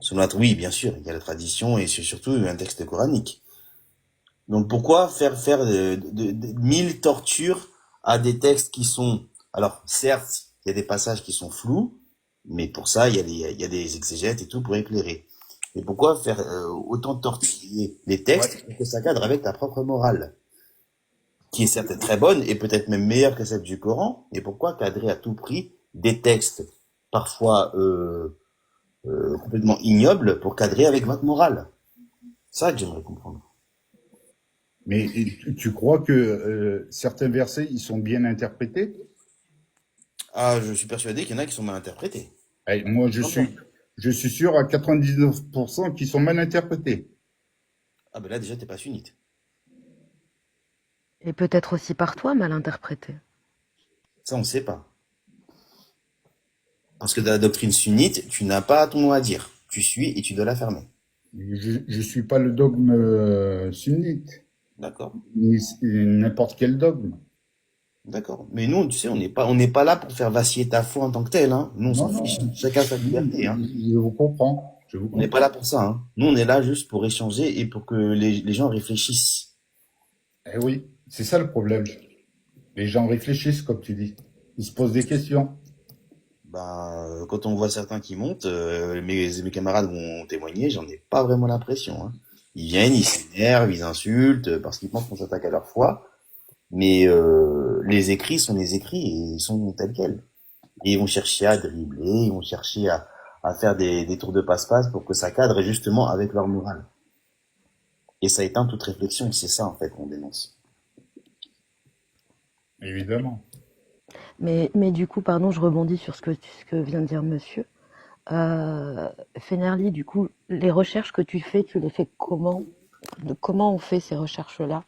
Sunnat, oui, bien sûr, il y a la tradition et c'est surtout un texte coranique. Donc pourquoi faire 1000 tortures à des textes qui sont... Alors certes, il y a des passages qui sont flous, mais pour ça, il y a des exégètes et tout pour éclairer. Et pourquoi faire autant torturer les textes Ouais. pour que ça cadre avec ta propre morale, qui est certes très bonne et peut-être même meilleure que celle du Coran, et pourquoi cadrer à tout prix des textes parfois complètement ignobles pour cadrer avec votre morale? Ça que j'aimerais comprendre. Mais tu crois que certains versets, ils sont bien interprétés? Ah, je suis persuadé qu'il y en a qui sont mal interprétés. Eh, moi, J'entends. je suis sûr à 99% qu'ils sont mal interprétés. Ah ben là déjà t'es pas sunnite. Et peut-être aussi par toi mal interprété. Ça on sait pas. Parce que dans la doctrine sunnite, tu n'as pas ton mot à dire. Tu suis et tu dois la fermer. Je suis pas le dogme sunnite, D'accord? ni n'importe quel dogme. D'accord. Mais nous, tu sais, on n'est pas là pour faire vaciller ta foi en tant que telle, hein. Nous, on s'en Non, fiche. non, Chacun sa liberté, hein. je vous comprends. Je vous On n'est pas là comprends. pour ça, hein. Nous, on est là juste pour échanger et pour que les gens réfléchissent. Eh oui, c'est ça le problème. Les gens réfléchissent, comme tu dis. Ils se posent des questions. Ben, quand on voit certains qui montent, mes camarades vont témoigner, j'en ai pas vraiment l'impression, hein. Ils viennent, ils s'énervent, ils insultent, parce qu'ils pensent qu'on s'attaque à leur foi. Mais les écrits sont les écrits et ils sont tels quels. Et ils vont chercher à dribbler, ils vont chercher à faire des tours de passe-passe pour que ça cadre justement avec leur morale. Et ça éteint toute réflexion, c'est ça en fait qu'on dénonce. Évidemment. Mais du coup, pardon, je rebondis sur ce que vient de dire monsieur. Fenerly, du coup, les recherches que tu les fais comment? Comment on fait ces recherches-là?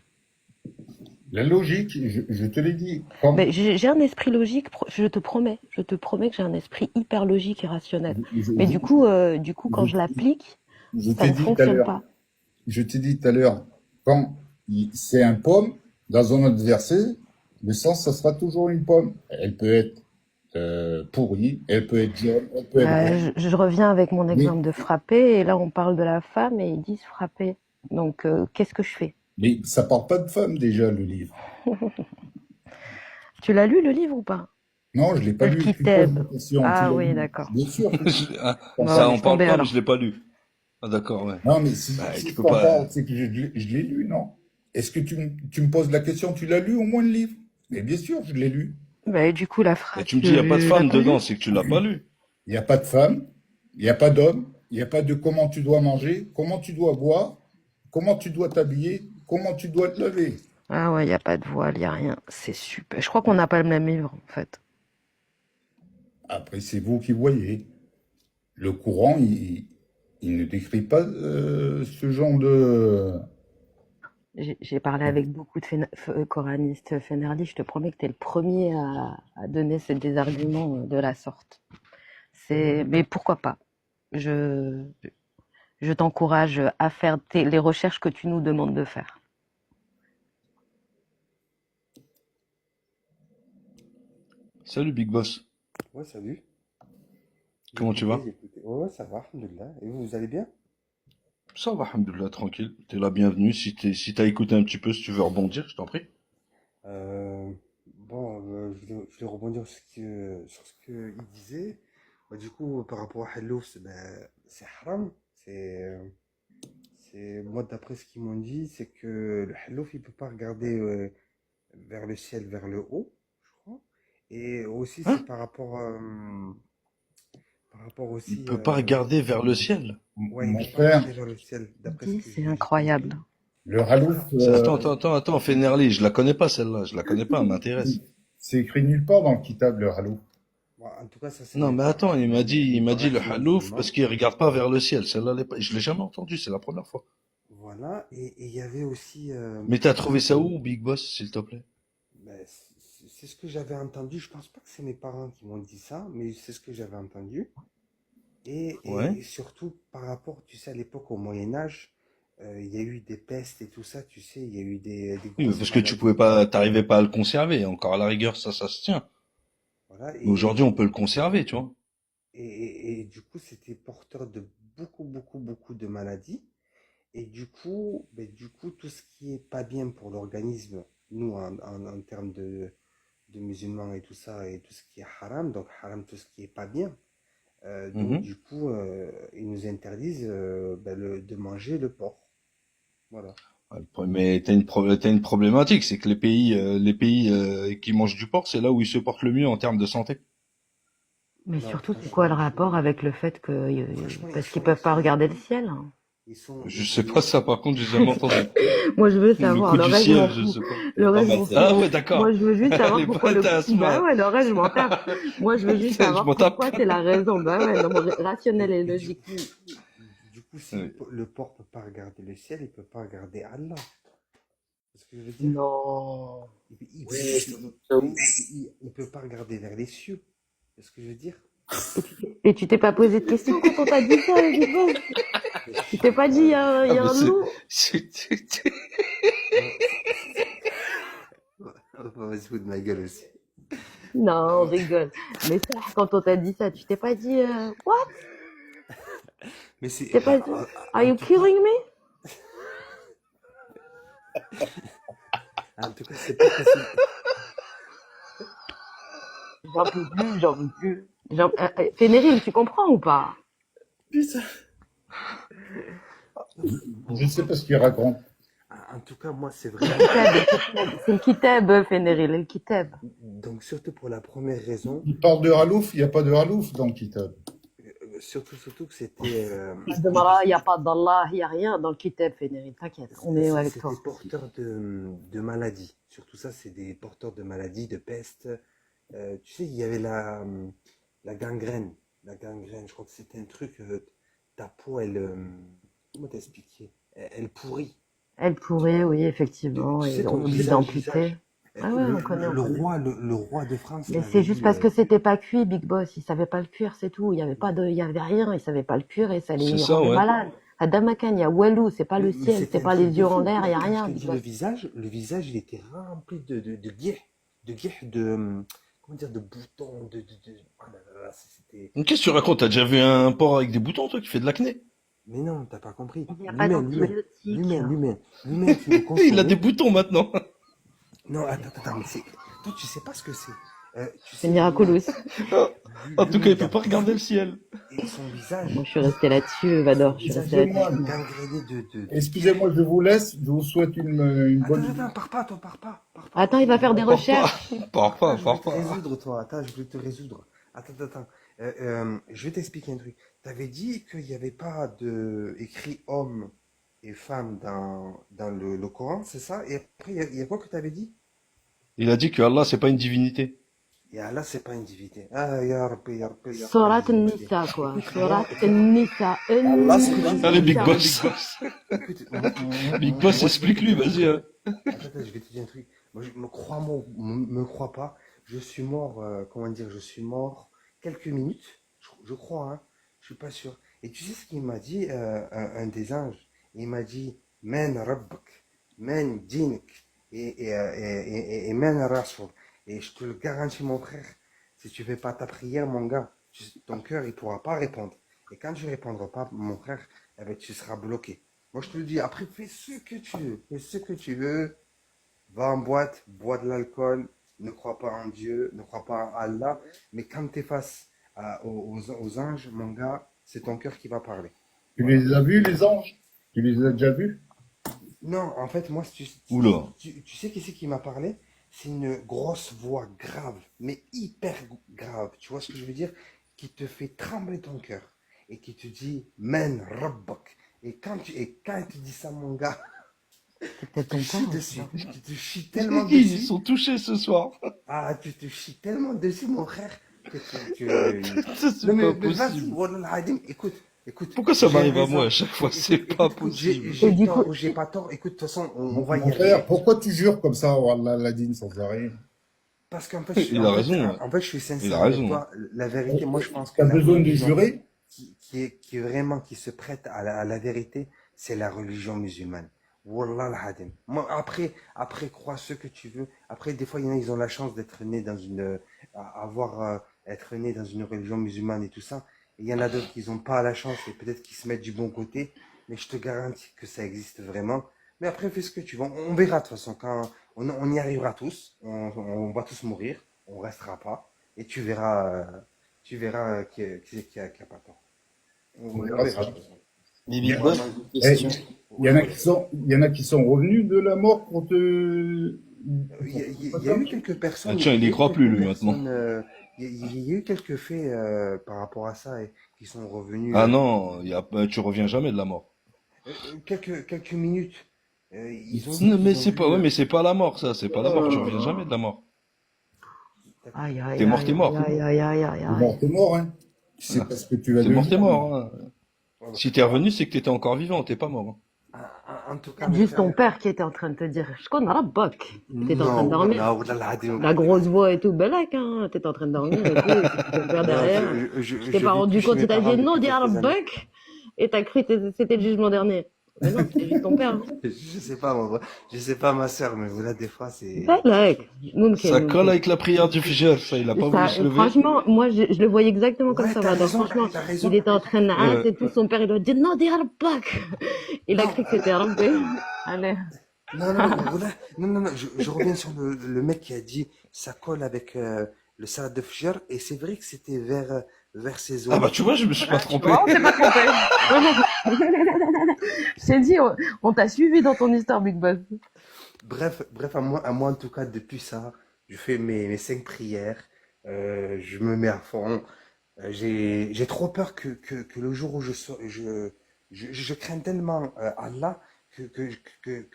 La logique, je te l'ai dit. Comme, Mais j'ai un esprit logique, je te promets que j'ai un esprit hyper logique et rationnel. je, Mais je, du coup, quand je, je l'applique, je ça t'ai ne dit tout à fonctionne l'heure, pas. je t'ai dit tout à l'heure, quand c'est un pomme, dans un autre verset, le sens, ça sera toujours une pomme. Elle peut être pourrie, elle peut être jaune, elle peut être rouge. Je reviens avec mon Mais, exemple de frapper, et là on parle de la femme et ils disent frapper. Donc qu'est-ce que je fais? mais ça parle pas de femme déjà, le livre. Tu l'as lu le livre ou pas? Non, je l'ai pas El lu. Tu me poses Kiteb. des questions, tu Ah l'as oui, lu. d'accord. Bien sûr que Ah, t'en Bon, ça parles. en laisse parle tomber pas, mais alors. je l'ai pas lu. Ah, d'accord, ouais. Non, mais si, Bah, si tu je peux t'en pas. parle, c'est que je l'ai lu, non? Est-ce que tu me poses la question, tu l'as lu au moins le livre? Mais bien sûr, je l'ai lu. Mais du coup, la Et phrase, tu me dis, il n'y a pas de tu l'as femme pas lu? dedans, c'est que tu l'as pas lu. Il n'y a pas de femme, il n'y a pas d'homme, il n'y a pas de comment tu dois manger, comment tu dois boire, comment tu dois t'habiller, comment tu dois te lever. Ah ouais, il n'y a pas de voile, il n'y a rien. C'est super. Je crois qu'on n'a pas le même livre, en fait. Après, c'est vous qui voyez. Le courant, il ne décrit pas ce genre de... J'ai parlé avec beaucoup de coranistes Fenerli. Je te promets que tu es le premier à donner des arguments de la sorte. Mais pourquoi pas? Je, je t'encourage à faire les recherches que tu nous demandes de faire. Salut, Big Boss. Ouais, salut. Comment tu vas? J'écoutais. Ouais, ouais, ça va, alhamdoulilah. Et vous allez bien? Ça va, alhamdoulilah, tranquille. T'es la bienvenue. Si t'as écouté un petit peu, si tu veux rebondir, je t'en prie. Je voulais rebondir sur ce qu'il disait. Du coup, par rapport à Hello, c'est haram. Moi, d'après ce qu'ils m'ont dit, c'est que le Hello, il peut pas regarder vers le ciel, vers le haut, je crois. Et aussi, c'est Hein? par rapport Il aussi, peut pas regarder vers le ciel. ouais, il Mon peut pas frère, regarder vers le ciel, d'après ce Dis, que c'est j'ai compris. incroyable. le halouf, Attends, Fenerli, je la connais pas celle-là, je la connais pas, elle m'intéresse. c'est écrit nulle part dans le kitab, le halouf. Bon, en tout cas, ça, Non, c'est mais attends, une il m'a dit le narration halouf parce musulmane. qu'il regarde pas vers le ciel. Celle-là, je l'ai jamais entendu, c'est la première fois. Voilà. Et il y avait aussi, Mais t'as trouvé ça où, Big Boss, s'il te plaît? ben, c'est ce que j'avais entendu. Je pense pas que c'est mes parents qui m'ont dit ça, mais c'est ce que j'avais entendu. Ouais. Et surtout par rapport, tu sais, à l'époque, au Moyen Âge, il y a eu des pestes et tout ça, tu sais, il y a eu des Oui, mais grosses parce que tu pouvais maladies. pas, t'arrivais pas à le conserver. Encore à la rigueur, ça se tient. Voilà. Mais aujourd'hui, on peut le conserver, tu vois. et du coup, c'était porteur de beaucoup de maladies. Et du coup, tout ce qui est pas bien pour l'organisme, nous, en termes de musulmans et tout ça, et tout ce qui est haram, donc haram, tout ce qui est pas bien. Donc, Mhm. du coup, ils nous interdisent de manger le porc. Voilà. Mais t'as une problématique, c'est que les pays qui mangent du porc, c'est là où ils se portent le mieux en termes de santé. Mais Non, surtout, c'est quoi le rapport avec le fait que, franchement, parce qu'ils peuvent pas regarder le ciel, hein. Je sais pas ça, par contre, j'ai jamais entendu. Moi, je veux Le savoir. coup Le du reste, je m'en ciel, je fous. sais pas. Le Pas reste, je mal m'en ça. Ah fous. ouais, d'accord. Moi, je veux juste Les savoir pourquoi bah fantasmes. ouais, le reste, je m'en tape. Moi, je veux juste Je savoir m'en tape. pourquoi c'est la raison. Bah ouais, non, mais rationnel et et logique. du coup, si Oui. le porc peut pas regarder le ciel, il peut pas regarder Allah. C'est ce que je veux dire? Non. Il peut, Oui, il je peut, t'avoue. il peut pas regarder vers les cieux. C'est ce que je veux dire? Et tu t'es pas posé de questions quand on t'a dit ça, Big Boss? Tu t'es pas dit, Ah, il y a mais un loup? Non, on va se foutre de ma gueule aussi. Non, on rigole. Mais ça, quand on t'a dit ça, tu t'es pas dit, what? Mais Tu c'est, t'es pas dit, are en you tout cas, killing me? c'est pas facile. J'en peux plus, j'en peux plus. Fénéril, tu comprends ou pas? Putain. Je sais pas ce qu'il raconte. En tout cas, moi, c'est vraiment. C'est le kitab, Fénéril, le kitab. Donc, surtout pour la première raison, Il parle de Halouf, il n'y a pas de Halouf dans le Kitab. surtout que c'était. Il n'y a pas d'Allah, il n'y a rien dans le kitab, Fénéril, t'inquiète, on est avec C'était toi. porteur de maladies. Surtout ça, c'est des porteurs de maladies, de peste. Tu sais, il y avait la gangrène. La gangrène, je crois que c'était un truc. Ta peau, comment t'expliquer? Elle pourrit. Elle pourrait, oui, effectivement, Tu sais, et on ton est obligé d'amputer. Ah ouais, on connaît, on connaît. Le roi de France Mais l'avait c'est juste eu. parce que c'était pas cuit, Big Boss. Il savait pas le cuire, c'est tout. Il y avait rien. Il savait pas le cuire et ça C'est les ça, rendait ouais. malades. À Damakan, il y a Walou, c'est pas le Mais ciel, c'était c'est un pas truc les de yeux en fou. l'air, il y a Quand je rien, te Big dis Boss. le visage, il était rempli de guêtres. De guêtres, comment dire, de boutons, oh là là, c'était. Qu'est-ce que tu racontes? T'as déjà vu un porc avec des boutons, toi, qui fait de l'acné? Mais non, t'as pas compris. Il n'y a pas d'antibiotiques. L'humain qui nous Il a des consomme. boutons maintenant. Non, attends, mais c'est. Toi, tu sais pas ce que c'est. Tu C'est sais, miraculous. En tout l'humain, cas, il peut pas regarder le ciel. et son visage, Moi, je suis restée là-dessus, Vador. Je suis restée là-dessus. Excusez-moi, gangréné excusez-moi, je vous laisse. Je vous souhaite une bonne. Attends, pars pas, toi, pars pas. Attends, il va faire des Pars pas, recherches. pars pas, Je voulais pars te pas. résoudre, toi. Attends, je voulais te résoudre. Attends. Je vais t'expliquer un truc. T'avais dit qu'il n'y avait pas de écrit homme et femme dans le Coran, c'est ça? Et après, il y a quoi que t'avais dit? Il a dit que Allah, c'est pas une divinité. Et là, c'est pas une divinité. Ah, ya Rabbi, ya Rabbi, ya Rabbi, Sorat j'ai dit. Nisa, quoi. Écoute, Sorat moi, Nisa. Allah, c'est pas une Allez, Big Nisa. Boss. écoute, Big Boss, explique-lui, vas-y. Hein. Attends, je vais te dire un truc. Moi, me crois pas. Je suis mort, comment dire, je suis mort quelques minutes, je crois, hein. Je suis pas sûr. Et tu sais ce qu'il m'a dit, un des anges? Il m'a dit, Men Rabbak, Men Dinik, et Men Rasul. Et je te le garantis, mon frère, si tu fais pas ta prière, mon gars, ton cœur, il pourra pas répondre. Et quand tu répondras pas, mon frère, eh ben, tu seras bloqué. Moi, je te le dis, après, fais ce que tu veux. Fais ce que tu veux. Va en boîte, bois de l'alcool, ne crois pas en Dieu, ne crois pas en Allah. Mais quand tu es face aux anges, mon gars, c'est ton cœur qui va parler. Tu Voilà. les as vus, les anges? Tu les as déjà vus? Non, en fait, moi, Oula. tu sais qui c'est qui m'a parlé? C'est une grosse voix grave, mais hyper grave. Tu vois ce que je veux dire? Qui te fait trembler ton cœur et qui te dit, Men Rabbak. Et quand il te dit ça, mon gars, C'est peut-être tu te ton chies père. dessus. Tu te chies tellement Ils dessus. sont touchés ce soir. Ah, tu te chies tellement dessus, mon frère, que... Ça, c'est Non, pas mais vas-y, possible. wallah al-adim, écoute. Pourquoi ça J'ai m'arrive à raison. moi à chaque fois? C'est pas Écoute, possible. j'ai Et du tort coup, ou j'ai pas tort. Écoute, de toute façon, on va y Mon arriver. frère, pourquoi tu jures comme ça, Wallah Ladine, sans arrêt? Parce qu'en fait, Il a raison. en fait, je suis Il sincère a avec raison. toi. La vérité, moi, je pense que T'as la besoin de religion jurer? qui est vraiment, qui se prête à la vérité, c'est la religion musulmane. Wallah al-hadim. Moi, après, crois ce que tu veux. Après, des fois, il y en a, ils ont la chance d'être nés dans avoir être nés dans une religion musulmane et tout ça. Et il y en a d'autres qui n'ont pas la chance et peut-être qui se mettent du bon côté. Mais je te garantis que ça existe vraiment. Mais après, fais ce que tu veux. On verra de toute façon. Quand on y arrivera tous. On va tous mourir. On restera pas. Et tu verras qui c'est qui a pas tort. On On verra verra. ça. Mais Il y, Big a- Boss, j'ai une eh, question. il y en a qui sont, il y en a qui sont revenus de la mort pour te. Il y a eu quelques Ah personnes, tiens, il il y y a eu croit plus, quelques lui, maintenant. personnes, il y a eu quelques faits par rapport à ça et qui sont revenus Ah non, tu reviens jamais de la mort. quelques minutes. Ils ont dit Non, mais qu'ils ont c'est pas, vu. ouais, mais c'est pas la mort, ça, c'est pas la mort, tu reviens jamais de la mort. Aïe, aïe, T'es mort, aïe, t'es mort. aïe, aïe, aïe, aïe, aïe. T'es mort, hein. C'est Ah, parce que tu vas T'es mort, devenir. t'es mort. Hein. Voilà. Si t'es revenu, c'est que t'étais encore vivant, t'es pas mort. Hein. En tout cas, C'est mes juste ton frères. père qui était en train de te dire, je connais la boc. T'étais en train de Non, dormir. non, là, là, La grosse voix et tout, belak, hein. T'étais en train de dormir et tout. Et puis ton père non, derrière. Tu t'es pas vis rendu plus chez compte, mes il t'a parents dit non, depuis dis quelques années. buck. Et t'as cru que c'était le jugement dernier. Mais non, c'était juste ton père. Hein. Je sais pas, je sais pas ma soeur, mais voilà, des fois, c'est Belak. Moumken, Ça colle moumken. avec la prière du Fajr, ça, il a pas voulu Ça, se lever. franchement, moi, je le voyais exactement comme Ouais, ça, t'as Vador. raison, Franchement, t'as raison. il était en train de hâte et tout. Son père, il lui a dit non, dis buck. Il a Non, cru que c'était Rabbé. Allez. non, non, mais voilà. Non, je reviens sur le mec qui a dit ça colle avec le salade de Fajr, et c'est vrai que c'était vers ces Ah bah eaux-là. tu vois, je me suis pas Tu trompé. vois, on s'est pas trompé. Je t'ai dit, on t'a suivi dans ton histoire, Big Boss. Bref, à moi en tout cas, depuis ça, je fais mes 5 prières, je me mets à fond. J'ai trop peur que le jour où je crains tellement Allah que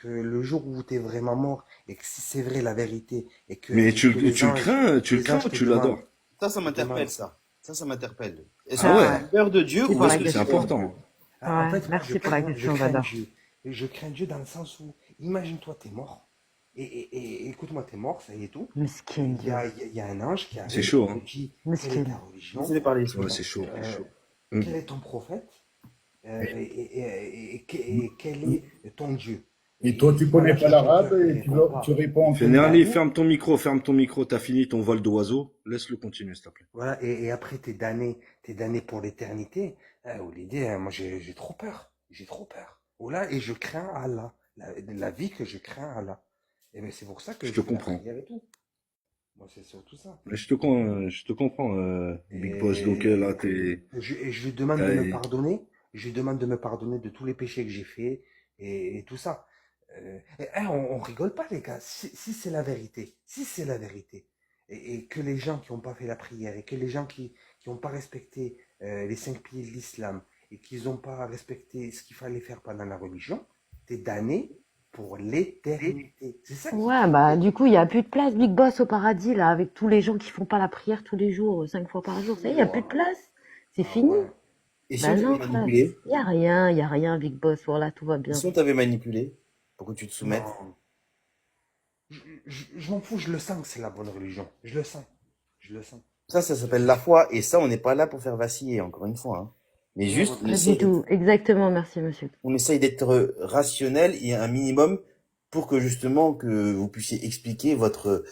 le jour où tu es vraiment mort et que si c'est vrai la vérité et Mais que les anges, tu le les crains anges ou te tu demandent, l'adores? Ça te m'interpelle, demandent. ça. Ça m'interpelle. Est-ce que Ah tu ouais, as peur de Dieu Merci ou pour est-ce la que c'est tu question. important. En Ouais, fait, moi, merci pour la je question, crains Vador. Dieu. Et je crains Dieu dans le sens où, imagine-toi, t'es mort. Et écoute-moi, t'es mort, ça y est tout. Miskin Il y Dieu. a, il y a un ange qui C'est arrive, chaud, il me hein. dit, quelle est Miskin. ta religion? Laissez-les parler, Ouais, excuse-moi. c'est chaud, c'est Euh, chaud. quel est ton prophète? Et quel est ton Dieu? Et toi, tu Voilà, connais pas j'ai ton l'arabe cœur qui et répond tu pas. réponds en Fenerli, Fenerli. ferme ton micro, t'as fini ton vol d'oiseau. Laisse-le continuer, s'il te plaît. Voilà, et après, t'es damné pour l'éternité. Ou l'idée, moi, j'ai trop peur. J'ai trop peur. Oh là, et je crains Allah. La vie que je crains Allah. Et ben, c'est pour ça que Je je te fais la comprends. prière et tout. Moi, c'est surtout ça. Mais je te comprends, Big Boss. Donc là, Et je lui demande de me t'as- pardonner. Je lui demande de me pardonner de tous les péchés que j'ai faits et tout ça. On rigole pas, les gars. Si c'est la vérité, si c'est la vérité, et que les gens qui n'ont pas fait la prière, et que les gens qui n'ont pas respecté les 5 piliers de l'islam, et qui n'ont pas respecté ce qu'il fallait faire pendant la religion, t'es damné pour l'éternité. C'est ça qui Ouais, bah, du coup, il n'y a plus de place, Big Boss, au paradis, là, avec tous les gens qui font pas la prière tous les jours, 5 fois par jour. Ça y est, il n'y a plus de place. C'est Ah fini. ouais. Et si Bah on t'avait non, frère. manipulé? Il n'y a rien, Big Boss. Voilà, tout va Et bien. si on t'avait manipulé pour que tu te soumettes? Non. Je m'en fous, je le sens que c'est la bonne religion. Je le sens. Je le sens. Ça s'appelle la foi. Et ça, on n'est pas là pour faire vaciller, encore une fois. Hein. Mais juste, Ouais, on Pas essaye du tout. Exactement, merci, monsieur. d'être rationnel et un minimum pour que justement que vous puissiez expliquer votre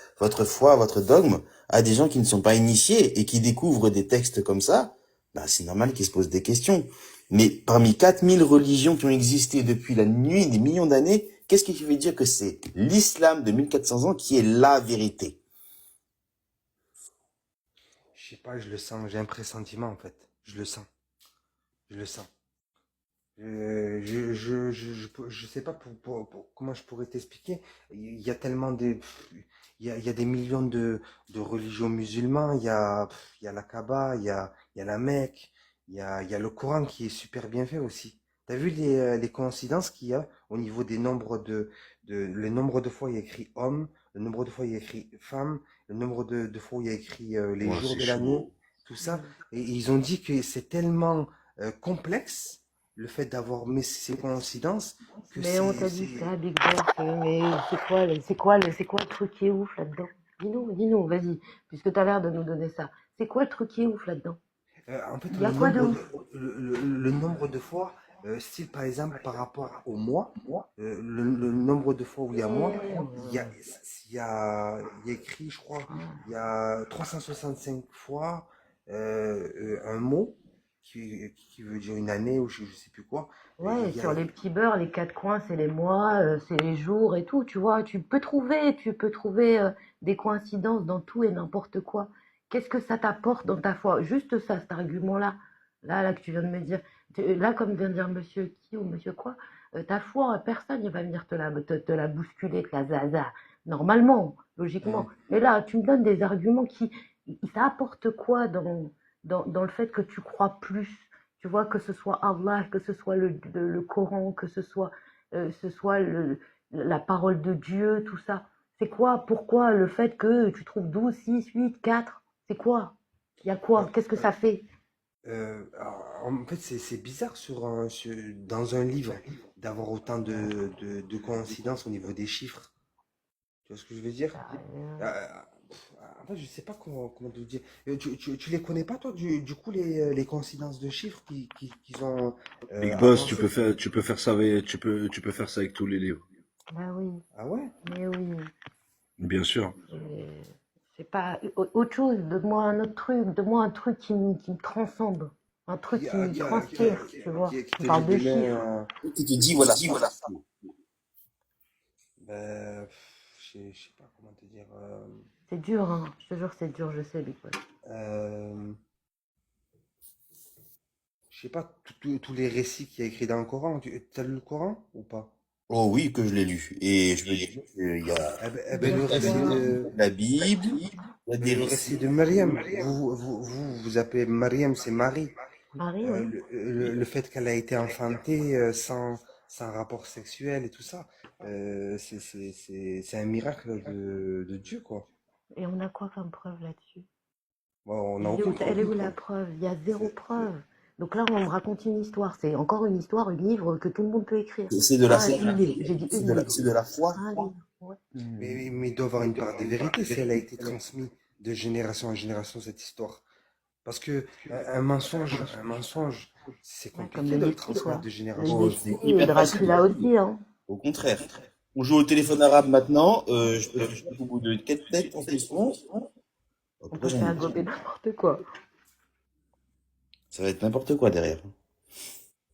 foi, votre dogme à des gens qui ne sont pas initiés et qui découvrent des textes comme ça. Bah, c'est normal qu'ils se posent des questions. Mais parmi 4000 religions qui ont existé depuis la nuit des millions d'années, qu'est-ce qui fait dire que c'est l'islam de 1400 ans qui est la vérité? Je sais pas, je le sens. J'ai un pressentiment en fait. Je le sens. Je le sens. Je sais pas comment je pourrais t'expliquer. Il y a tellement il y a des millions de religions musulmanes. Il y a la Kaaba, il y a la Mecque, il y a le Coran qui est super bien fait aussi. T'as vu les coïncidences qu'il y a au niveau des nombres le nombre de fois il y a écrit homme, le nombre de fois il y a écrit femme, le nombre de fois il y a écrit les Ouais, jours c'est de l'année, chaud. tout ça. Et ils ont dit que c'est tellement complexe le fait d'avoir mis ces coïncidences que Mais on t'a dit ça, Big Boss. Mais c'est quoi le truc qui est ouf là-dedans? Dis-nous, vas-y. Puisque t'as l'air de nous donner ça. C'est quoi le truc qui est ouf là-dedans? En fait, Il y a quoi de ouf? le nombre de fois, style par exemple par rapport au mois, le nombre de fois où il y a mois, il y a, il y a écrit, je crois, il y a 365 fois un mot qui veut dire une année ou je sais plus quoi. Et Ouais, et il y a, sur les petits beurres, les quatre coins, c'est les mois, c'est les jours et tout, tu vois. Tu peux trouver des coïncidences dans tout et n'importe quoi. Qu'est-ce que ça t'apporte dans ta foi? Juste ça, cet argument-là, là que tu viens de me dire. Là, comme vient de dire monsieur qui ou monsieur quoi, ta foi, personne ne va venir te la bousculer, te la zaza. Normalement, logiquement. hum, Mais là, tu me donnes des arguments ça apporte quoi dans le fait que tu crois plus? Tu vois, que ce soit Allah, que ce soit le Coran, que ce soit la parole de Dieu, tout ça. C'est quoi? Pourquoi le fait que tu trouves 12, 6, 8, 4? C'est quoi? Il y a quoi? Qu'est-ce que ça fait? alors, en fait, c'est bizarre dans un livre d'avoir autant de coïncidences au niveau des chiffres. Tu vois ce que je veux dire? Bah, Euh, En fait, je sais pas comment te dire. Tu les connais pas, toi, du coup, les coïncidences de chiffres qu'ils ont Big Boss, avancées? tu peux faire ça tu peux faire ça avec tous les livres. bah oui, Ah ouais? mais oui. Bien sûr. C'est pas autre chose. Donne-moi un autre truc. Donne-moi un truc qui me transcende. Un truc qui me transpire, tu vois. Qui On te dit parle de demain, chiffres. Qui te dit, voilà, ça. ben, je sais pas comment te dire. C'est dur, hein. Je te jure, c'est dur, je sais, Big Boss. Euh, je sais pas, tous les récits qu'il y a écrits dans le Coran. Tu as lu le Coran ou pas? Oh oui, que je l'ai lu. Et je veux dire qu'il y a Ben, le récit de, la Bible, il y a des le récits. récit de Mariam. Vous appelez Mariam, c'est Marie. Marie, oui. Le fait qu'elle a été enfantée sans rapport sexuel et tout ça, c'est un miracle de Dieu, quoi. Et on a quoi comme preuve là-dessus? Bon, on n'a Elle est où, aucune elle est preuve. où la preuve? Il y a zéro C'est- preuve. Donc là, on me raconte une histoire. C'est encore une histoire, un livre que tout le monde peut écrire. C'est de la Ah, foi. une livre. J'ai dit une livre. C'est de la foi. Un livre. Ouais. mais il doit y avoir une part de vérité si elle a été transmise de génération en génération, cette histoire. Parce que un mensonge, c'est Ouais, comme compliqué le de le Yeti, transmettre quoi. de Le génération en Oh, c'est Yeti génération. et hyper facile. Dracula aussi, hein. Au contraire. On joue au téléphone arabe maintenant. Je peux te dire qu'au bout de 4 têtes en question. On Pourquoi peut j'en ai faire gober n'importe quoi. Ça va être n'importe quoi derrière.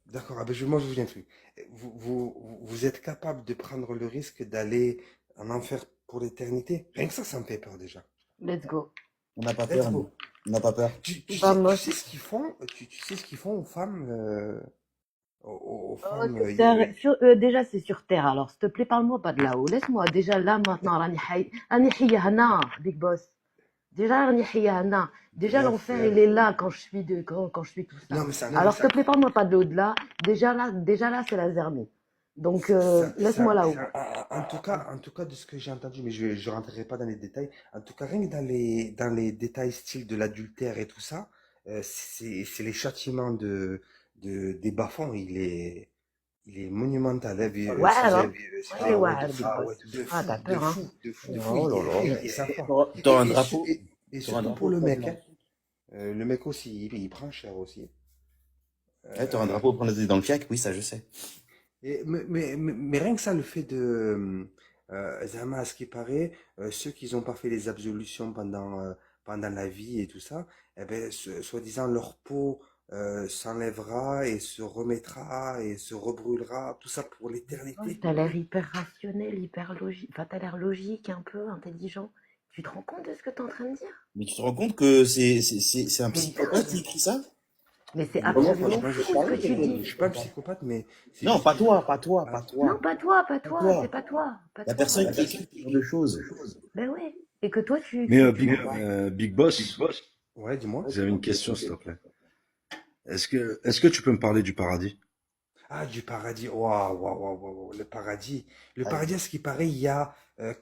D'accord, ah ben moi je vous dis un truc. Vous êtes capable de prendre le risque d'aller en enfer pour l'éternité? Rien que ça me fait peur déjà. Let's go. On n'a pas Let's peur, nous. go. On n'a pas peur. Tu Vamos. sais ce qu'ils font, tu sais ce qu'ils font aux femmes, aux Oh, femmes, sur Terre, déjà c'est sur Terre, alors s'il te plaît, parle-moi pas de là-haut. Laisse-moi déjà là maintenant, راني حية هنا, Big Boss. Déjà راني حية هنا. Déjà bref, l'enfer il est là quand je suis tout ça. non mais Alors s'il te plaît, parle-moi pas de l'au-delà. Déjà là c'est la zermie. Donc laisse-moi là-haut. en tout cas de ce que j'ai entendu, mais je rentrerai pas dans les détails. En tout cas, rien que dans les détails style de l'adultère et tout ça, c'est les châtiments des bas-fonds, il est monumental, hein, Ouais alors. Ouais, ah ouais, ouais, Big ouais, Boss. Ah t'as de peur hein. fou, de fou, de fou, Oh là là. ils savent pas. T'auras un drapeau. Et T'auras un surtout pour drapeau le pour mec, prendre. hein. Le mec aussi, il prend cher aussi. Ouais, t'auras un Euh, drapeau pour prendre dans le fiac. Oui, ça, je sais. mais rien que ça, le fait de, Zama, à ce qui paraît, ceux qui n'ont pas fait les absolutions pendant la vie et tout ça, eh ben, soi-disant, leur peau s'enlèvera et se remettra et se rebrûlera, tout ça pour Ouais, l'éternité. t'as l'air hyper rationnel, hyper logique. Enfin, t'as l'air logique, un peu intelligent. Tu te rends compte de ce que t'es en train de dire? Mais tu te rends compte que c'est un Mais, psychopathe qui écrit ça? mais c'est Vraiment, absolument Moi, je fou suis ce pas, que tu je dis. suis pas un psychopathe, mais c'est Non, juste pas qu'il toi, faut. pas toi, Ah, pas Non, toi. pas toi, pas Pas toi, toi. c'est pas toi, pas La toi. personne qui écrit ce genre de choses. Ben ouais. Et que toi, tu, Mais tu, tu... Big Boss, ouais, dis-moi. j'avais une question, s'il te plaît. Est-ce que tu peux me parler du paradis? Ah, du paradis. Waouh, waouh, waouh, waouh, waouh, le paradis. Le paradis, à ce qui paraît, il y a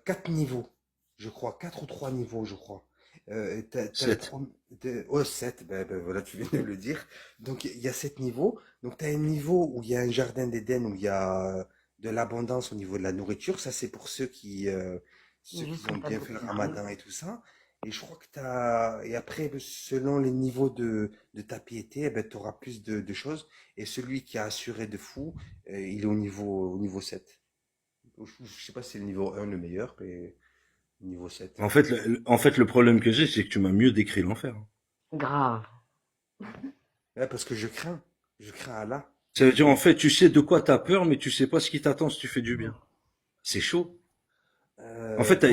4 niveaux, je crois. 4 ou 3 niveaux, je crois. T'as le 7. premier. Oh, 7, ben voilà, tu viens de le dire. Donc, il y a 7 niveaux. Donc, tu as un niveau où il y a un jardin d'Éden, où il y a de l'abondance au niveau de la nourriture. Ça, c'est pour ceux Mmh, qui ont quand t'as bien fait le beaucoup de ramadan choses. et tout ça. Et je crois que t'as. Et après, selon les niveaux de ta piété, eh ben, tu auras plus de choses. Et celui qui a assuré de fou, il est au niveau 7. Je sais pas si c'est le niveau 1 le meilleur, mais niveau 7. En fait, le problème que j'ai, c'est que tu m'as mieux décrit l'enfer. Grave. Ouais, parce que je crains Allah. Ça veut dire, en Et, fait, tu sais de quoi t'as peur, mais tu sais pas ce qui t'attend si tu fais du bien. C'est chaud. En fait,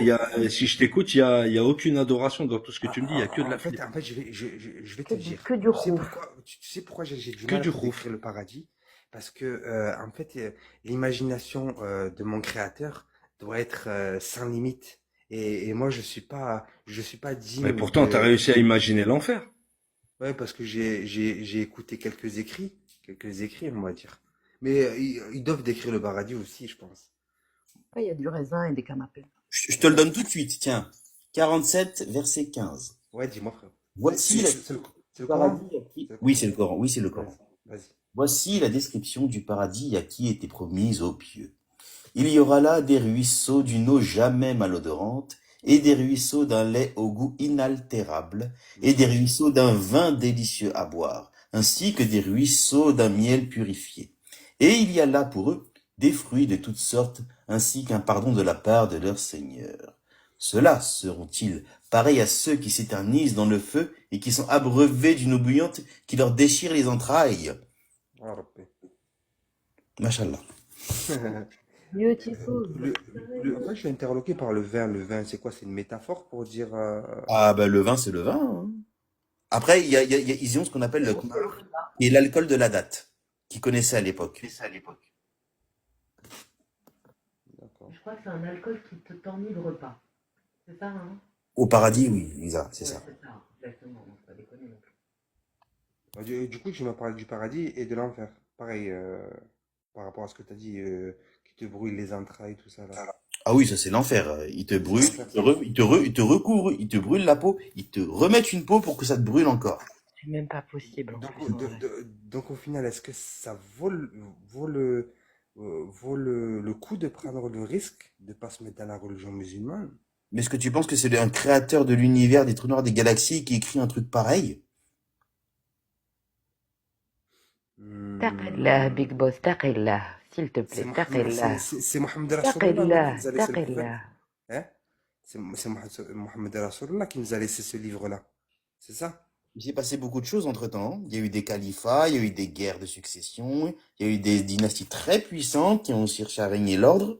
si je t'écoute, il y a aucune adoration dans tout ce que tu me dis, il y a que de la flip. en fait, je vais te dire. Que du Tu sais rouf. pourquoi, tu sais pourquoi j'ai du Que mal à du te rouf. décrire le paradis? Parce que, en fait, l'imagination de mon créateur doit être sans limite. Et moi, je suis pas Mais digne pourtant, t'as réussi à imaginer l'enfer. ouais, parce que j'ai écouté quelques écrits, on va dire. Mais ils doivent décrire le paradis aussi, je pense. Ouais, il y a du raisin et des canapés. Je te le donne tout de suite, tiens. 47, verset 15. Ouais, dis-moi, frère. Voici la C'est le Coran? paradis à qui... C'est le Oui, Coran. c'est le Coran. Oui, c'est le Vas-y, Coran. vas-y. Voici la description du paradis à qui était promise aux pieux. Il y aura là des ruisseaux d'une eau jamais malodorante, et des ruisseaux d'un lait au goût inaltérable, et des ruisseaux d'un vin délicieux à boire, ainsi que des ruisseaux d'un miel purifié. Et il y a là pour eux des fruits de toutes sortes, ainsi qu'un pardon de la part de leur Seigneur. Ceux-là seront-ils pareils à ceux qui s'éternisent dans le feu et qui sont abreuvés d'une eau bouillante qui leur déchire les entrailles? Ah, Rabbi. Mashallah. Beautiful. En fait, je suis interloqué par le vin. Le vin, c'est quoi? C'est une métaphore pour dire. Ah ben le vin, c'est le vin, hein. Après, ils ont ce qu'on appelle le khamr, qui est l'alcool de la date, qu'ils connaissaient à l'époque. D'accord. Je crois que c'est un alcool qui te t'enivre pas. C'est ça, hein? Au paradis, oui, Lisa, c'est Ouais, ça. c'est ça, exactement. Non, faut pas déconner non plus. Du coup, tu m'as parlé du paradis et de l'enfer. Pareil, par rapport à ce que tu as dit, qui te brûle les entrailles, tout ça là. Ah oui, ça c'est l'enfer. Il te C'est brûle, l'enfer, ça. il te recouvre, il te brûle la peau, il te remettent une peau pour que ça te brûle encore. C'est même pas possible en Donc, plus, en vrai. donc au final, est-ce que ça vaut le coup de prendre le risque de pas se mettre dans la religion musulmane? Mais est-ce que tu penses que c'est un créateur de l'univers, des trous noirs, des galaxies qui écrit un truc pareil? Taqillah, Hmm, Big Boss, taqillah. S'il te plaît, taqillah. c'est Mohamed Rasulullah, non, qui Taqillah, nous a laissé le prophète? taqillah. Hein? C'est Mohamed Rasulullah qui nous a laissé ce livre-là. C'est ça? Il s'est passé beaucoup de choses entre-temps. Il y a eu des califats, il y a eu des guerres de succession, il y a eu des dynasties très puissantes qui ont cherché à régner l'ordre,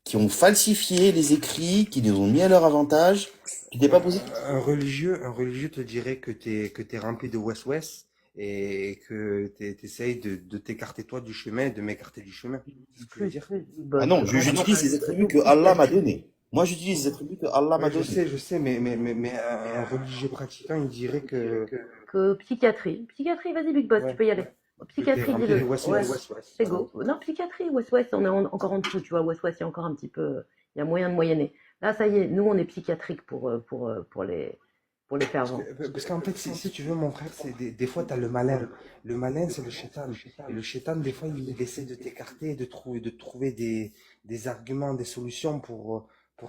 qui ont falsifié les écrits, qui les ont mis à leur avantage, qui n'étaient pas positifs. Un religieux te dirait que t'es rempli de west-west et que t'essayes de t'écarter toi du chemin et de m'écarter du chemin. C'est ce que je veux Plus, dire. Big Ah Boss. non, Reste j'utilise les attributs que nos Allah m'a psychiatries. donnés. Moi, j'utilise les attributs que Allah m'a Ouais, donnés. je sais, mais un religieux pratiquant, il dirait Que psychiatrie. Psychiatrie, vas-y, Big Boss, tu ouais, peux y aller. que t'es Psychiatrie, rempli de dis-le. Ouais, west-west. c'est go. Non, psychiatrie, West-West, on est encore en dessous, tu vois. West-West, il y a encore un petit peu. Il y a moyen de moyenner. Là, ça y est, nous, on est psychiatrique pour les fervents. Parce qu'en fait, si tu veux, mon frère, c'est des fois, tu as le malin. Le malin, c'est le shaitan. Et le shaitan, des fois, il essaie de t'écarter, de trouver des arguments, des solutions pour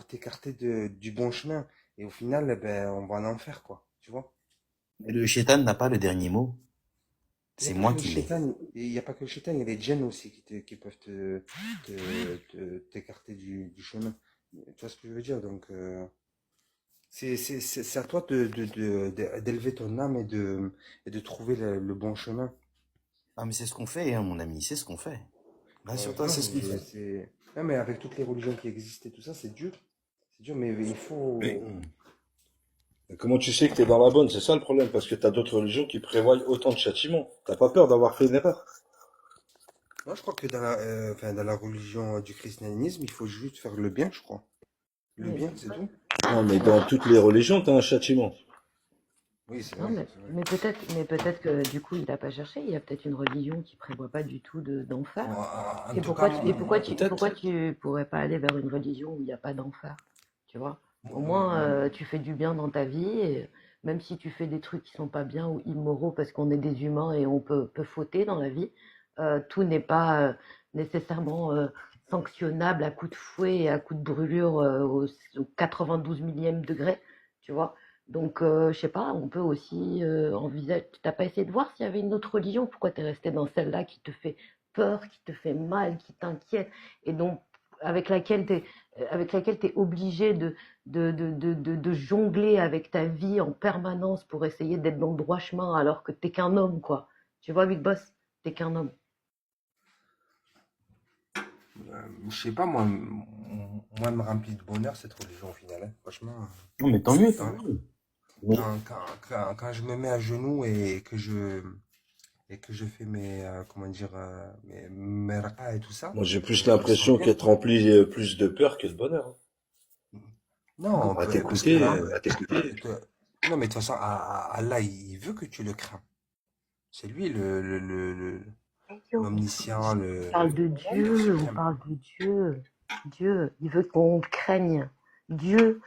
t'écarter du bon chemin. Et au final, eh ben, on va en enfer, quoi. Tu vois? Mais le shaitan n'a pas le dernier mot. Il n'y a C'est pas moi que le qui l'ai. shaitan, il y a pas que le shaitan, il y a les djinns aussi qui peuvent t'écarter du chemin. Tu vois ce que je veux dire? Donc, c'est à toi d'élever ton âme et de trouver le bon chemin. Ah, mais c'est ce qu'on fait, hein, mon ami, c'est ce qu'on fait. Rassure-toi, Non, c'est ce qu'on fait. non, mais avec toutes les religions qui existent et tout ça, c'est dur. C'est dur, mais il Mais faut. comment tu sais que t'es dans la bonne? C'est ça le problème, parce que t'as d'autres religions qui prévoient autant de châtiments. T'as pas peur d'avoir fait une erreur. Moi, je crois que enfin, dans la religion du christianisme, il faut juste faire le bien, je crois. Le Oui. bien, c'est tout. Non, mais dans toutes les religions, t'as un châtiment. Oui, c'est Non, vrai, c'est vrai. mais peut-être que du coup, il n'a pas cherché. Il y a peut-être une religion qui prévoit pas du tout d'enfer. En Et tout cas, pourquoi Peut-être. tu pourrais pas aller vers une religion où il n'y a pas d'enfer? Tu vois? Au moi- moins, tu fais du bien dans ta vie, et même si tu fais des trucs qui sont pas bien ou immoraux, parce qu'on est des humains et on peut fauter dans la vie, tout n'est pas nécessairement sanctionnable à coups de fouet et à coups de brûlure au 92 millième degré, tu vois? Donc, je sais pas, on peut aussi envisager. T'as pas essayé de voir s'il y avait une autre religion? Pourquoi t'es resté dans celle-là qui te fait peur, qui te fait mal, qui t'inquiète, et donc avec laquelle t'es obligé de jongler avec ta vie en permanence pour essayer d'être dans le droit chemin alors que t'es qu'un homme, quoi. Tu vois, Big Boss, t'es qu'un homme. Je sais pas, moi, moi, elle me remplit de bonheur cette religion au final, hein. Franchement, Non, mais tant mieux, tant quand, mieux. Mais quand je me mets à genoux et que je fais mes, comment dire, mes rakas et tout ça, Moi, j'ai plus je me sens l'impression bien. qu'être rempli plus de peur que de bonheur, hein. Non, À parce que t'écouter, à t'écouter. non, mais de toute façon, Allah, il veut que tu le crains. C'est lui l'omniscient, On parle de c'est lui le Dieu, on suprême. parle de Dieu. Dieu, il veut qu'on le craigne. Dieu,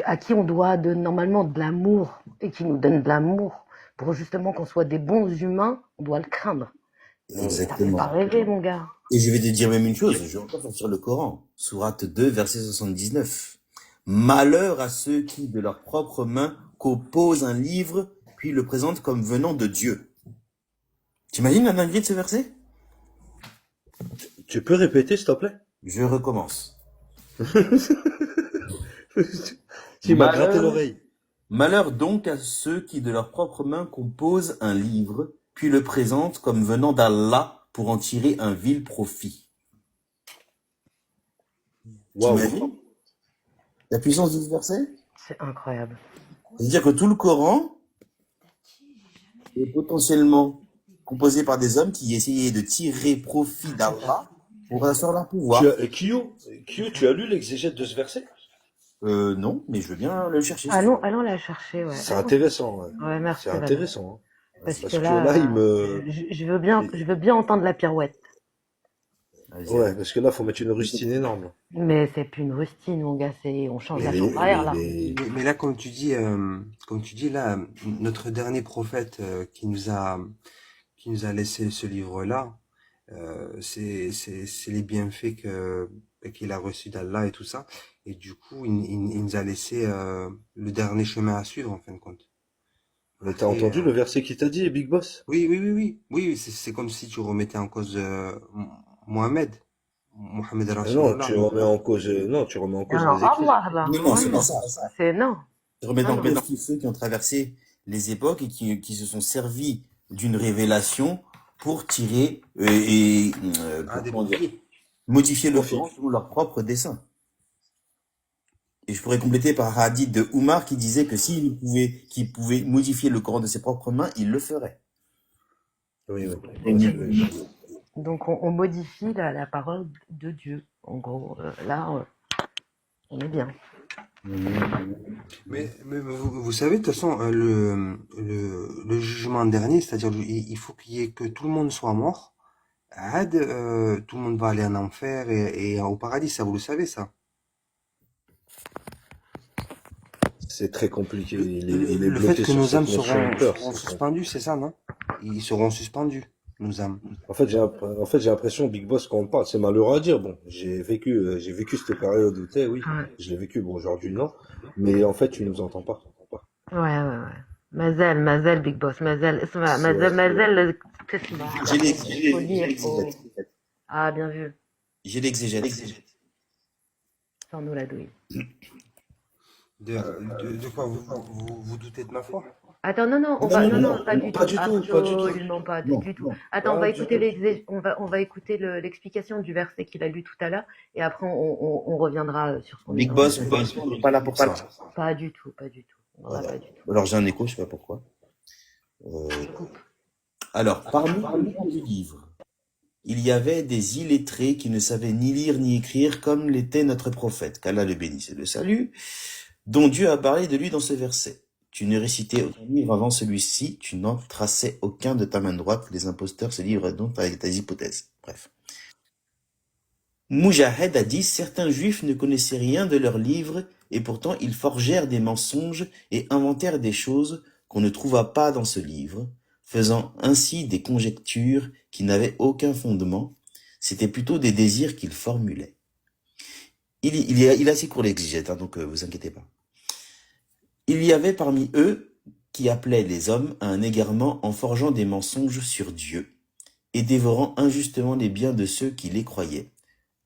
à qui on doit normalement de l'amour et qui nous donne de l'amour pour justement qu'on soit des bons humains, on doit le craindre. Mais ça fait pas exactement. rêver, mon gars. Et je vais te dire même une chose, je vais encore sortir le Coran. Sourate 2, verset 79. Malheur à ceux qui, de leurs propres mains, composent un livre, puis le présentent comme venant de Dieu. T'imagines la dinguerie de ce verset? Tu peux répéter, s'il te plaît? Je recommence. Tu m'as gratté Malheur, l'oreille. malheur donc à ceux qui, de leurs propres mains, composent un livre, puis le présentent comme venant d'Allah pour en tirer un vil profit. Waouh. T'imagines la puissance de ce verset? C'est incroyable. C'est-à-dire que tout le Coran est potentiellement composé par des hommes qui essayaient de tirer profit d'Allah pour asseoir leur pouvoir. Kyo, tu as lu l'exégète de ce verset? Non, mais je veux bien le chercher. Allons la chercher, ouais. C'est intéressant, ouais. Ouais, merci, C'est Valérie. intéressant, hein. Parce Parce que que là, là, il me... je veux bien entendre la pirouette. Vas-y, Ouais, parce que là, faut mettre une rustine énorme. Mais c'est plus une rustine, mon gars, on change Mais la les- chambre à air, là. Mais là, comme tu dis là, notre dernier prophète qui nous a laissé ce livre-là, c'est les bienfaits qu'il a reçus d'Allah et tout ça. Et du coup, il nous a laissé le dernier chemin à suivre en fin de compte. Mais t'as Après, entendu le verset qu'il t'a dit, Big Boss? oui, c'est comme si tu remettais en cause Mohamed Non, Rasulullah. tu remets en cause, non, tu remets en cause Non, les écrits. Allah, là. Non, c'est Non, pas ça. c'est non. Je remets Non, en non. cause tous ceux qui ont traversé les époques et qui se sont servis d'une révélation pour tirer Ah, des comment dire, profits. modifier le Profit. Coran selon leur propre dessein. Et je pourrais compléter par un hadith de Oumar qui disait que qu'il pouvait modifier le Coran de ses propres mains, il le ferait. Oui, oui. Oui. Donc, on modifie la parole de Dieu. En gros, là, on est bien. Mais vous savez, de toute façon, le jugement dernier, c'est-à-dire il faut qu'il y ait que tout le monde soit mort. Tout le monde va aller en enfer et au paradis, ça vous le savez, ça. C'est très compliqué. Le, Il est le fait bloqué que sur nos cette âmes notion de peur. seront suspendus, c'est ça, non? Ils seront suspendus, nos âmes. En fait, j'ai l'impression, Big Boss, quand on parle, c'est malheureux à dire. Bon, j'ai vécu cette période où t'es, oui. Ouais. Je l'ai vécu, bon, aujourd'hui, non. Mais en fait, tu nous entends pas. Ouais. Mazel, Big Boss, Mazel. اسمع, Mazel, تسمع. Faut lire, faut- Ah, bien vu. J'ai l'exégète. Sans nous la douille. De quoi vous doutez de ma foi? Attends, non, pas du tout. Absolument pas du tout. Attends, on va écouter on va écouter l'explication du verset qu'il a lu tout à l'heure et après on reviendra sur ce qu'on Big dit. Boss, on n'est pas là pour ça. Pas du tout. On va pas du tout. Alors j'ai un écho, je sais pas pourquoi. Alors, parmi les gens du livre, il y avait des illettrés qui ne savaient ni lire ni écrire comme l'était notre prophète, qu'Allah le bénisse et le salue, dont Dieu a parlé de lui dans ce verset. Tu ne récitais aucun livre avant celui-ci, tu n'en traçais aucun de ta main droite, les imposteurs se livrent donc avec tes hypothèses. Bref. Mujahid a dit, certains juifs ne connaissaient rien de leur livre, et pourtant ils forgèrent des mensonges et inventèrent des choses qu'on ne trouva pas dans ce livre, faisant ainsi des conjectures qui n'avaient aucun fondement, c'était plutôt des désirs qu'ils formulaient. Il est assez court l'exégète, hein, donc vous inquiétez pas. Il y avait parmi eux qui appelaient les hommes à un égarement en forgeant des mensonges sur Dieu et dévorant injustement les biens de ceux qui les croyaient.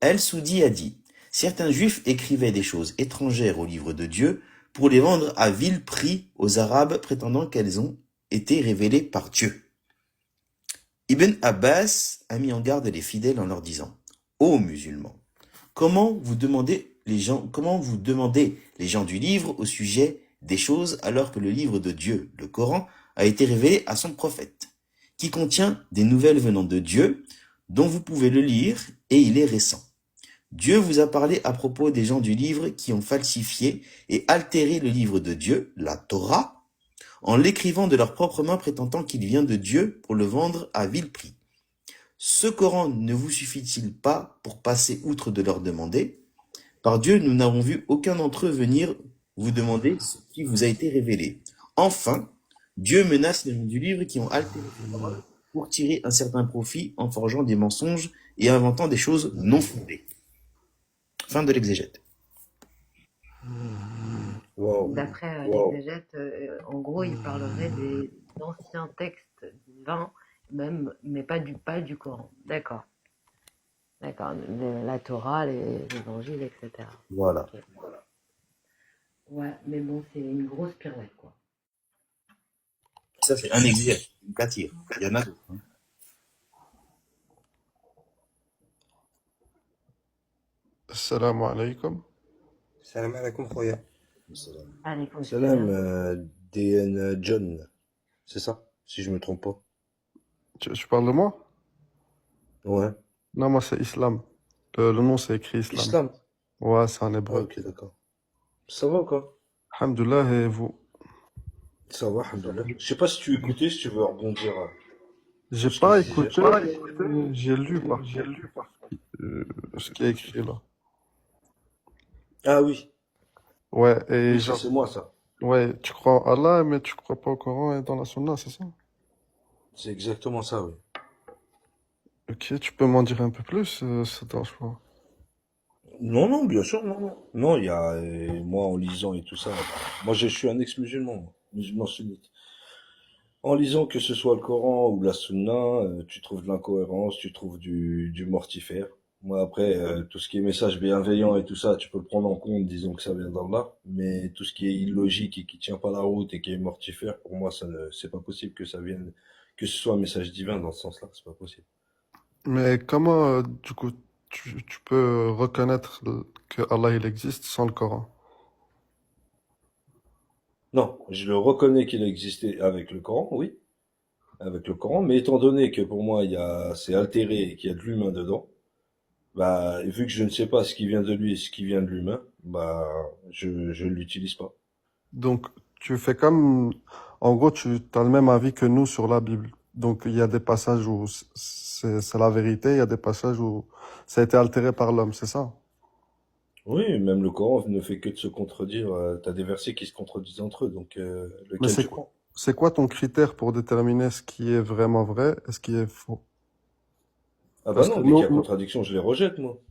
El-Soudi a dit, certains juifs écrivaient des choses étrangères au livre de Dieu pour les vendre à vil prix aux Arabes prétendant qu'elles ont été révélées par Dieu. Ibn Abbas a mis en garde les fidèles en leur disant, ô musulmans, comment vous demandez les gens du livre au sujet des choses alors que le livre de Dieu, le Coran, a été révélé à son prophète, qui contient des nouvelles venant de Dieu, dont vous pouvez le lire, et il est récent. Dieu vous a parlé à propos des gens du livre qui ont falsifié et altéré le livre de Dieu, la Torah, en l'écrivant de leurs propres mains prétendant qu'il vient de Dieu pour le vendre à vil prix. Ce Coran ne vous suffit-il pas pour passer outre de leur demander? Par Dieu, nous n'avons vu aucun d'entre eux venir vous demander ce qui vous a été révélé. Enfin, Dieu menace les gens du livre qui ont altéré ses paroles pour tirer un certain profit en forgeant des mensonges et inventant des choses non fondées. Fin de l'exégète. Wow. D'après Wow. l'exégète, en gros, il parlerait d'anciens textes divins, même, mais pas du Coran. D'accord. D'accord. La Torah, les évangiles, etc. Voilà. Ok. Ouais, mais bon, c'est une grosse pirouette, quoi. Ça, c'est un exégète, une katire. Il y en a d'autres. Hein. Assalamu alaikum. Salam alaikum, khoya. Allez, Salam, DN John. C'est ça, si je me trompe pas. Tu parles de moi? Ouais. Non, moi c'est Islam. Le nom c'est écrit Islam. Islam. Ouais, c'est en Ah, hébreu. ok, d'accord. Ça va quoi? Alhamdoulilah, et vous? Ça va, alhamdoulilah. Je sais pas si tu écoutais, si tu veux rebondir. J'ai Ce pas qu'il disait. écouté, j'ai lu ce qui est écrit là. Ah oui, Ouais, et oui, ça c'est moi ça. ouais, tu crois en Allah, mais tu crois pas au Coran et dans la Sunna, c'est ça? C'est exactement ça, oui. Ok, tu peux m'en dire un peu plus, ça te dérange pas? Non, non, bien sûr, non, non. Non, il y a, moi en lisant et tout ça, moi je suis un ex-musulman, moi, musulman sunnite. En lisant que ce soit le Coran ou la Sunna, tu trouves de l'incohérence, tu trouves du mortifère. Moi après, tout ce qui est message bienveillant et tout ça, tu peux le prendre en compte, disons que ça vient d'Allah, mais tout ce qui est illogique et qui tient pas la route et qui est mortifère, pour moi, c'est pas possible que ça vienne, que ce soit un message divin dans ce sens-là, c'est pas possible. Mais comment, du coup, tu peux reconnaître que Allah il existe sans le Coran? Non, je le reconnais qu'il a existé avec le Coran, oui, avec le Coran, mais étant donné que pour moi c'est altéré et qu'il y a de l'humain dedans, bah, vu que je ne sais pas ce qui vient de lui et ce qui vient de l'humain, bah, je l'utilise pas. Donc, tu fais comme, en gros, tu as le même avis que nous sur la Bible. Donc, il y a des passages où c'est la vérité, il y a des passages où ça a été altéré par l'homme, c'est ça? Oui, même le Coran ne fait que de se contredire. T'as des versets qui se contredisent entre eux, donc Mais lequel tu prends? c'est quoi ton critère pour déterminer ce qui est vraiment vrai et ce qui est faux? Ah bah Parce que non, dès qu'il y a contradiction, je les rejette, moi.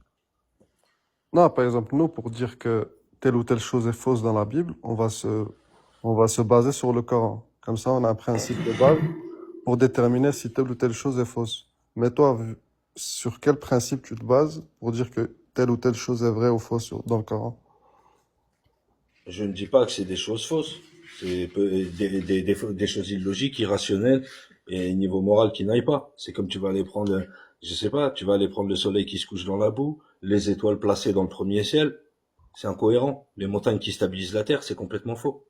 non, par exemple, nous, pour dire que telle ou telle chose est fausse dans la Bible, on va se baser sur le Coran. Comme ça, on a un principe de base pour déterminer si telle ou telle chose est fausse. Mais toi, sur quel principe tu te bases pour dire que telle ou telle chose est vraie ou fausse dans le Coran? Je ne dis pas que c'est des choses fausses. C'est des choses illogiques, irrationnelles et niveau moral qui n'aillent pas. C'est comme tu vas aller prendre, je sais pas, tu vas aller prendre le soleil qui se couche dans la boue, les étoiles placées dans le premier ciel. C'est incohérent. Les montagnes qui stabilisent la terre, c'est complètement faux.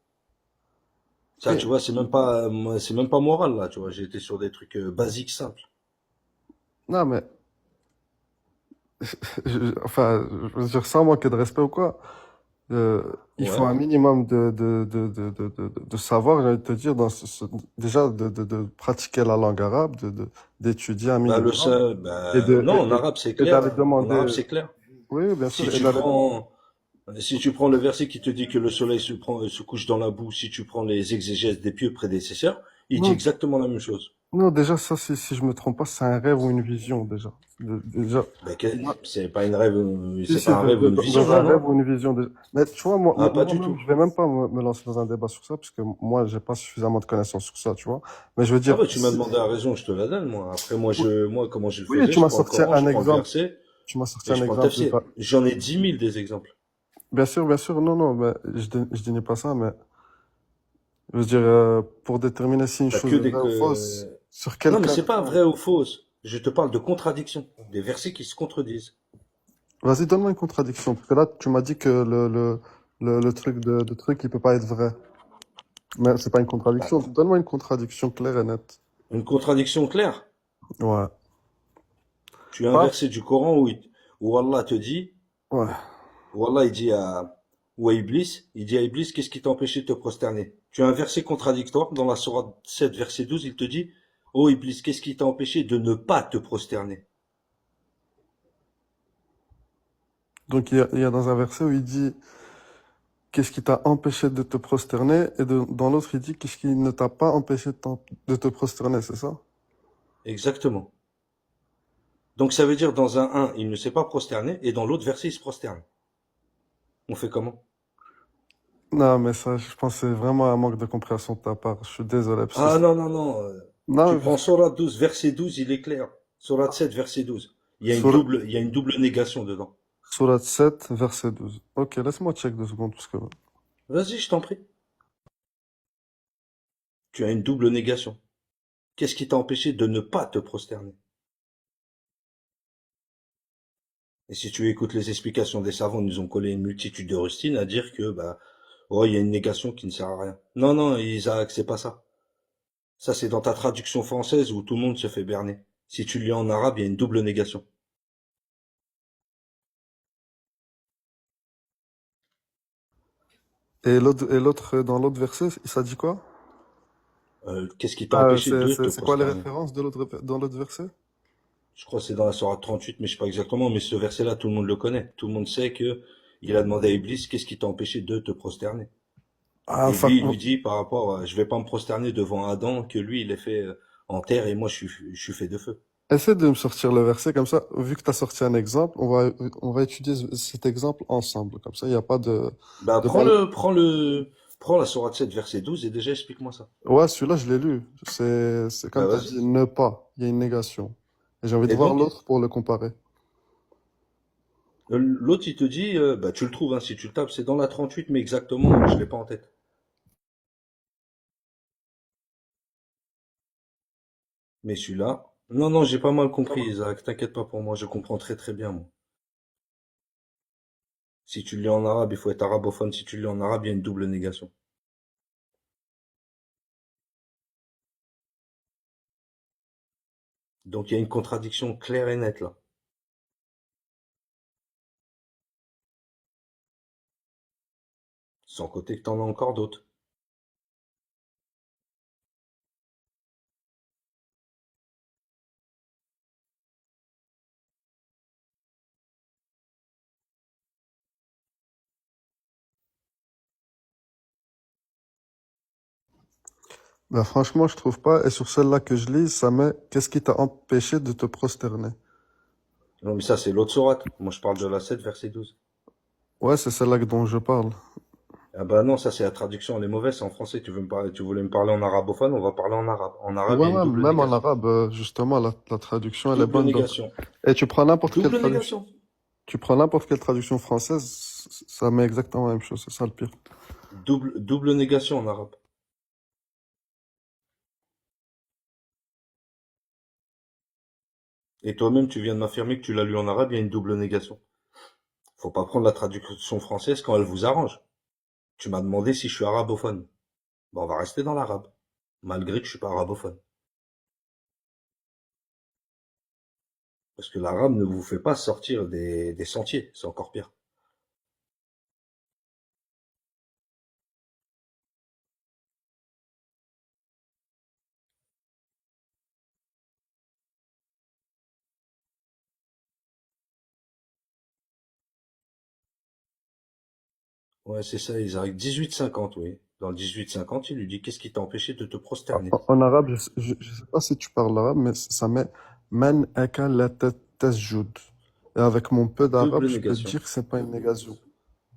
Ça, Ok. tu vois, c'est même pas moral, là, tu vois. J'ai été sur des trucs basiques, simples. Non, mais, enfin, je veux dire, sans manquer de respect ou quoi, il faut Ouais. un minimum de savoir, j'ai envie de te dire, déjà de pratiquer la langue arabe, d'étudier un Bah, minimum, et non, en arabe, c'est et d'aller clair. En demander, arabe, c'est clair. oui, bien Si sûr, et tu d'aller, prends, si tu prends le verset qui te dit que le soleil se couche dans la boue, si tu prends les exégèses des pieux prédécesseurs, il dit non, exactement la même chose. non, déjà, ça, si je me trompe pas, c'est un rêve ou une vision, déjà. Déjà, Ben, moi, c'est pas une rêve, si, c'est si, pas un rêve ou une vision, dans ça, un rêve non? ou une vision, déjà. Mais tu vois, Ah, pas du moi-même, tout. je vais même pas me lancer dans un débat sur ça, parce que moi, j'ai pas suffisamment de connaissances sur ça, tu vois. Mais je veux Ah, dire, bah, tu m'as demandé la raison, je te la donne, moi. Après, moi, comment je le oui, faisais, tu je m'as prends le sorti Coran, un je prends le exemple. verset, tu m'as sorti Et un je prends le exemple. tafsir. J'en ai 10 000 des exemples. Bien sûr, non, non, mais je dis pas ça, mais je veux dire, pour déterminer si une T'as chose que est des vraie ou que... fausse, sur quel Non, mais cas? c'est pas vrai ou fausse. Je te parle de contradictions. Des versets qui se contredisent. Vas-y, donne-moi une contradiction, parce que là, tu m'as dit que le truc de truc, il peut pas être vrai. Mais c'est pas une Bah, contradiction. Donne-moi une contradiction claire et nette. une contradiction claire. Ouais. Tu as un Pas? verset du Coran où Allah te dit, Ouais. où Allah il dit ou à Iblis, il dit à Iblis, qu'est-ce qui t'a empêché de te prosterner? Tu as un verset contradictoire dans la sourate 7, verset 12, il te dit, oh Iblis, qu'est-ce qui t'a empêché de ne pas te prosterner? Donc, il y a dans un verset où il dit, qu'est-ce qui t'a empêché de te prosterner? Et dans l'autre, il dit, qu'est-ce qui ne t'a pas empêché de te prosterner, c'est ça? Exactement. Donc ça veut dire dans un, il ne s'est pas prosterné, et dans l'autre verset, il se prosterne. On fait comment? Non, mais ça, je pense que c'est vraiment un manque de compréhension de ta part. Je suis désolé, parce que Ah non, non, non. Tu non, prends Sourate 12, verset 12, il est clair. Sourate 7, verset 12. sur, Il y a une double négation dedans. Sourate 7, verset 12. Ok, laisse-moi check 2 secondes, parce que Vas-y, je t'en prie. Tu as une double négation. Qu'est-ce qui t'a empêché de ne pas te prosterner? Et si tu écoutes les explications des savants, ils nous ont collé une multitude de rustines à dire que, bah, oh, il y a une négation qui ne sert à rien. Non, non, Isaac, c'est pas ça. Ça, c'est dans ta traduction française où tout le monde se fait berner. Si tu le lis en arabe, il y a une double négation. et l'autre, dans l'autre verset, ça dit quoi? Qu'est-ce qui t'a empêché de te C'est quoi les prosterner? références de dans l'autre verset? Je crois que c'est dans la sourate 38, mais je sais pas exactement, mais ce verset-là, tout le monde le connaît. Tout le monde sait que il a demandé à Iblis, qu'est-ce qui t'a empêché de te prosterner? Ah, Et lui, il lui dit par rapport je vais pas me prosterner devant Adam, que lui, il est fait en terre et moi, je suis fait de feu. essaie de me sortir le verset, comme ça, vu que tu as sorti un exemple, on va étudier cet exemple ensemble. Comme ça, il n'y a pas Bah, de balle. prends la sourate 7, verset 12 et déjà explique-moi ça. Ouais, celui-là, je l'ai lu. C'est Bah, comme tu as vas-y. dit, ne pas. Il y a une négation. Et j'ai envie de Et voir donc, l'autre pour le comparer. l'autre, il te dit, bah, tu le trouves, hein, si tu le tapes, c'est dans la 38, mais exactement, je l'ai pas en tête. Mais celui-là, non, non, j'ai pas mal compris, Isaac, t'inquiète pas pour moi, je comprends très très bien, moi. Si tu le lis en arabe, il faut être arabophone. Si tu le lis en arabe, il y a une double négation. Donc il y a une contradiction claire et nette là. Sans côté que t'en as encore d'autres. Ben, franchement, je trouve pas. Et sur celle-là que je lis, ça met qu'est-ce qui t'a empêché de te prosterner? Non, mais ça, c'est l'autre sourate. Moi, je parle de la 7, verset 12. Ouais, c'est celle-là dont je parle. Ah bah non, ça, c'est la traduction, elle est mauvaise, c'est en français. Tu voulais me parler en arabophone, on va parler en arabe. En arabe, il Ouais, y a une double même en négation. arabe, justement, la traduction, elle est Double bonne. Donc, négation. et tu prends n'importe quelle Double traduction. négation. Tu prends n'importe quelle traduction française, ça met exactement la même chose. C'est ça le pire. Double négation en arabe. Et toi-même, tu viens de m'affirmer que tu l'as lu en arabe, il y a une double négation. Faut pas prendre la traduction française quand elle vous arrange. Tu m'as demandé si je suis arabophone. Bon, on va rester dans l'arabe. Malgré que je suis pas arabophone. Parce que l'arabe ne vous fait pas sortir des sentiers. C'est encore pire. Ouais, c'est ça, ils arrivent 1850, oui. Dans le 1850, il lui dit, qu'est-ce qui t'a empêché de te prosterner? En arabe, je sais pas si tu parles arabe, mais ça met man aka la tasjud. Et avec mon peu d'arabe, Double je peux te négation. dire que c'est pas une négation.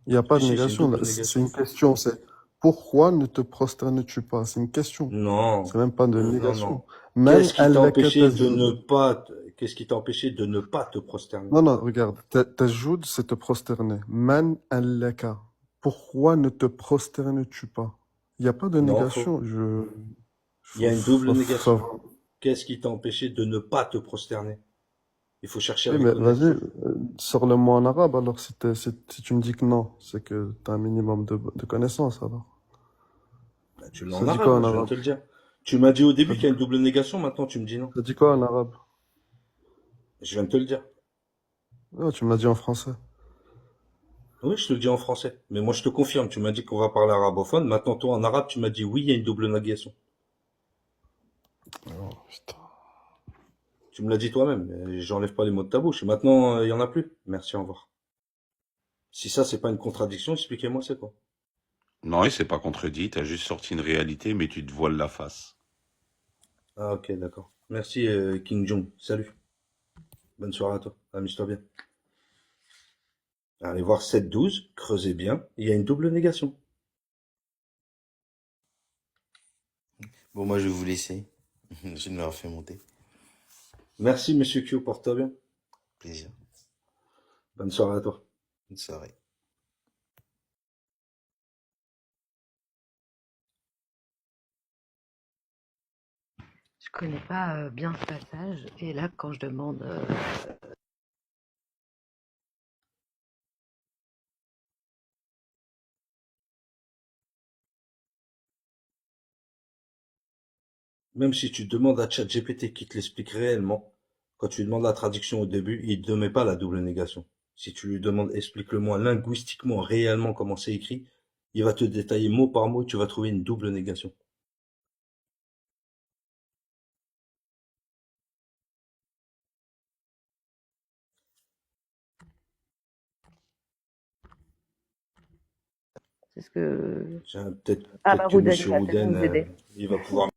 Il n'y a pas de Si, c'est une négation, là. double C'est négation. une question, c'est pourquoi ne te prosternes-tu pas? C'est une question. Non, C'est même pas de non, négation. non. Man Qu'est-ce qui t'a allaka empêché de tasjud. ne pas, qu'est-ce qui t'a empêché de ne pas te prosterner? Non, non, regarde. Tasjud, c'est te prosterner. Man allaka. Pourquoi ne te prosternes-tu pas? Il n'y a pas de Non, négation. il y a une double négation. Faut- Qu'est-ce qui t'a empêché de ne pas te prosterner? Il faut chercher à Oui, mais reconnaître. vas-y, sors-le-moi en arabe. Alors, si tu me dis que non, c'est que tu as un minimum de connaissances, alors. Bah, tu l'as en Ça dit quoi arabe, en je viens de arabe? te le dire. Tu m'as dit au début Ça qu'il y a dit, une double négation, maintenant tu me dis non. ça dit quoi en arabe? Je viens de te le dire. Oh, tu me l'as dit en français. Oui, je te le dis en français. Mais moi je te confirme, tu m'as dit qu'on va parler arabophone. Maintenant toi en arabe, tu m'as dit oui, il y a une double négation. Oh, putain. Tu me l'as dit toi-même, mais j'enlève pas les mots de ta bouche. Et maintenant, il y en a plus. Merci, au revoir. Si ça, c'est pas une contradiction, expliquez-moi c'est quoi. Non, il s'est pas contredit, t'as juste sorti une réalité, mais tu te voiles la face. Ah ok, d'accord. Merci King Jong. Salut. Bonne soirée à toi. Amuse-toi bien. Allez voir 7-12, creusez bien. Il y a une double négation. Bon, moi, je vais vous laisser. Je vais me leur fait monter. Merci Monsieur Q, porte-toi bien. Plaisir. Bonne soirée à toi. Bonne soirée. Je connais pas bien ce passage. Et là, quand je demande Même si tu demandes à ChatGPT qui te l'explique réellement, quand tu lui demandes la traduction au début, il te met pas la double négation. Si tu lui demandes explique-le-moi linguistiquement, réellement comment c'est écrit, il va te détailler mot par mot, tu vas trouver une double négation. c'est ce que Peut-être que Baroudani Monsieur va peut-être Houden, nous aider. il va pouvoir